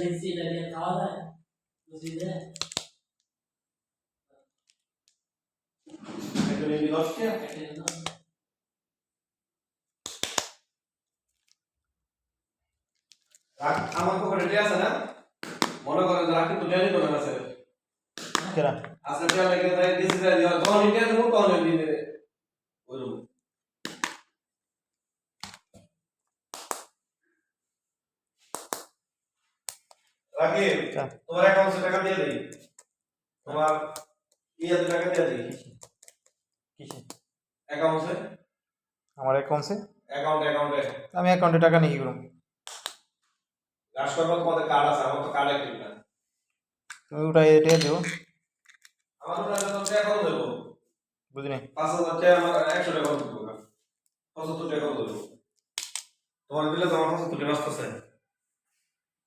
দেখছি এটা দিয়ে খাওয়া যায় বুঝি দে একটা নিবি 10 টাকা রাখ আমার পকেটে টিয়া আছে না মনে করেন রাখি তো টিয়া নিতে না স্যার কেরা আজকে টিয়া লাগে তাই দিছি তাই যখন টিয়া দেবো তখন দিয়ে দেবে ওইরকম রাখি তোমার অ্যাকাউন্টে টাকা দিয়ে দেই তোমার ইয়াতে টাকা দিয়ে দেই কিসে অ্যাকাউন্টে আমার অ্যাকাউন্টে অ্যাকাউন্টে আমি অ্যাকাউন্টে টাকা নিয়ে কি করব গাছ করবো তোমাদের কার্ড আছে আমার তো কার্ড অ্যাক্টিভ না তুমি উঠাই এটা দেবো আমার তো টাকা কত দেবো বুঝিনি 5000 টাকা আমার 100 টাকা দেবো 75 টাকা দেবো তোমার দিলে তোমার 75 টাকা আসতেছে